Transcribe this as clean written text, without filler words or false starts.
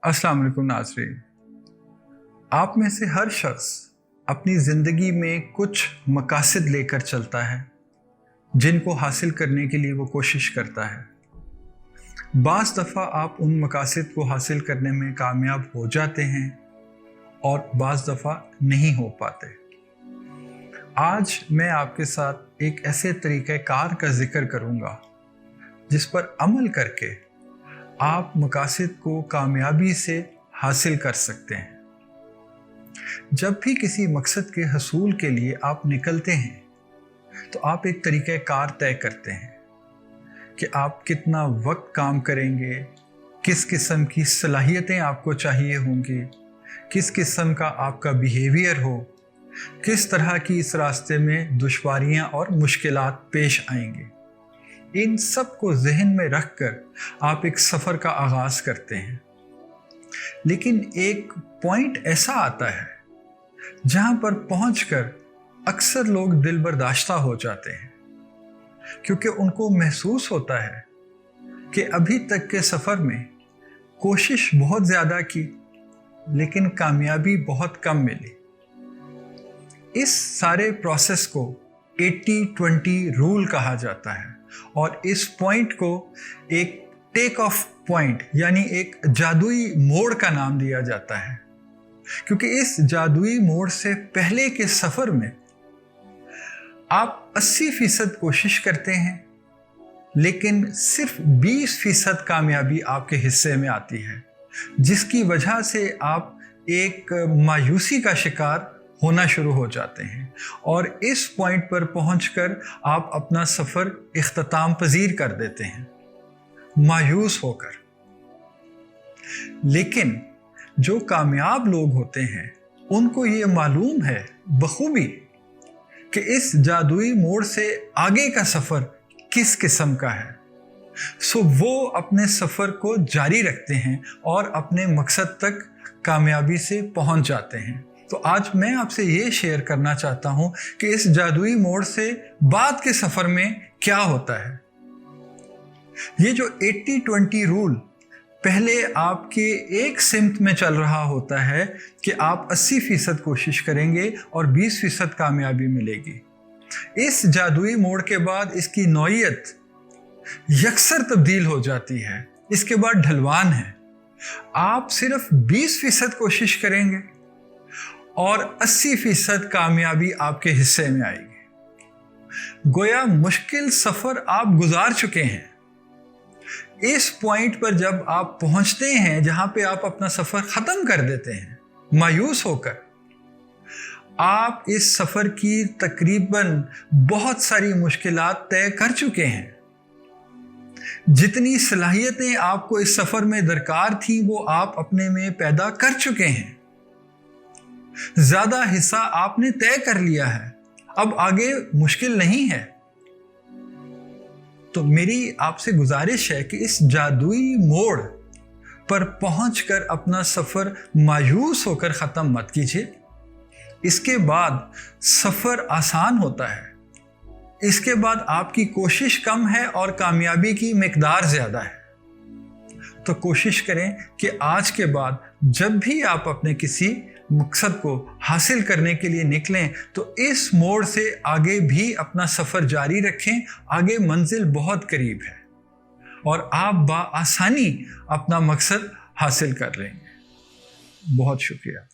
अस्सलाम वालेकुम नाज़रीन। आप में से हर शख्स अपनी ज़िंदगी में कुछ मकासद लेकर चलता है जिनको हासिल करने के लिए वो कोशिश करता है। बाज़ दफ़ा आप उन मकासद को हासिल करने में कामयाब हो जाते हैं और बाज़ दफ़ा नहीं हो पाते। आज मैं आपके साथ एक ऐसे तरीक़ाकार का ज़िक्र करूँगा जिस पर अमल करके आप मकासद को कामयाबी से हासिल कर सकते हैं। जब भी किसी मकसद के हसूल के लिए आप निकलते हैं तो आप एक तरीक़ाकार तय करते हैं कि आप कितना वक्त काम करेंगे, किस किस्म की सलाहियतें आपको चाहिए होंगी, किस किस्म का आपका बिहेवियर हो, किस तरह की इस रास्ते में दुश्वारियां और मुश्किलात पेश आएंगी। इन सब को जहन में रखकर आप एक सफ़र का आगाज़ करते हैं। लेकिन एक पॉइंट ऐसा आता है जहां पर पहुंचकर अक्सर लोग दिल बर्दाश्ता हो जाते हैं, क्योंकि उनको महसूस होता है कि अभी तक के सफ़र में कोशिश बहुत ज़्यादा की लेकिन कामयाबी बहुत कम मिली। इस सारे प्रोसेस को 80-20 रूल कहा जाता है और इस पॉइंट को एक टेक ऑफ पॉइंट यानी एक जादुई मोड़ का नाम दिया जाता है, क्योंकि इस जादुई मोड़ से पहले के सफ़र में आप 80% कोशिश करते हैं लेकिन सिर्फ 20% कामयाबी आपके हिस्से में आती है, जिसकी वजह से आप एक मायूसी का शिकार होना शुरू हो जाते हैं और इस पॉइंट पर पहुंचकर आप अपना सफ़र इख्तिताम पजीर कर देते हैं मायूस होकर। लेकिन जो कामयाब लोग होते हैं उनको ये मालूम है बखूबी कि इस जादुई मोड़ से आगे का सफ़र किस किस्म का है, सो वो अपने सफ़र को जारी रखते हैं और अपने मकसद तक कामयाबी से पहुंच जाते हैं। तो आज मैं आपसे ये शेयर करना चाहता हूं कि इस जादुई मोड़ से बाद के सफ़र में क्या होता है। ये जो 80-20 रूल पहले आपके एक सिमत में चल रहा होता है कि आप 80% कोशिश करेंगे और 20% कामयाबी मिलेगी। इस जादुई मोड़ के बाद इसकी नौइयत यकसर तब्दील हो जाती है। इसके बाद ढलवान है, आप सिर्फ 20% कोशिश करेंगे और 80% कामयाबी आपके हिस्से में आएगी। गोया मुश्किल सफ़र आप गुजार चुके हैं। इस पॉइंट पर जब आप पहुंचते हैं जहां पे आप अपना सफ़र ख़त्म कर देते हैं मायूस होकर, आप इस सफ़र की तकरीबन बहुत सारी मुश्किलात तय कर चुके हैं। जितनी सलाहियतें आपको इस सफ़र में दरकार थी वो आप अपने में पैदा कर चुके हैं। ज़्यादा हिस्सा आपने तय कर लिया है, अब आगे मुश्किल नहीं है। तो मेरी आपसे गुजारिश है कि इस जादुई मोड़ पर पहुंचकर अपना सफ़र मायूस होकर ख़त्म मत कीजिए। इसके बाद सफ़र आसान होता है। इसके बाद आपकी कोशिश कम है और कामयाबी की मिकदार ज़्यादा है। तो कोशिश करें कि आज के बाद जब भी आप अपने किसी मकसद को हासिल करने के लिए निकलें तो इस मोड़ से आगे भी अपना सफ़र जारी रखें। आगे मंजिल बहुत करीब है और आप बआसानी अपना मकसद हासिल कर लेंगे। बहुत शुक्रिया।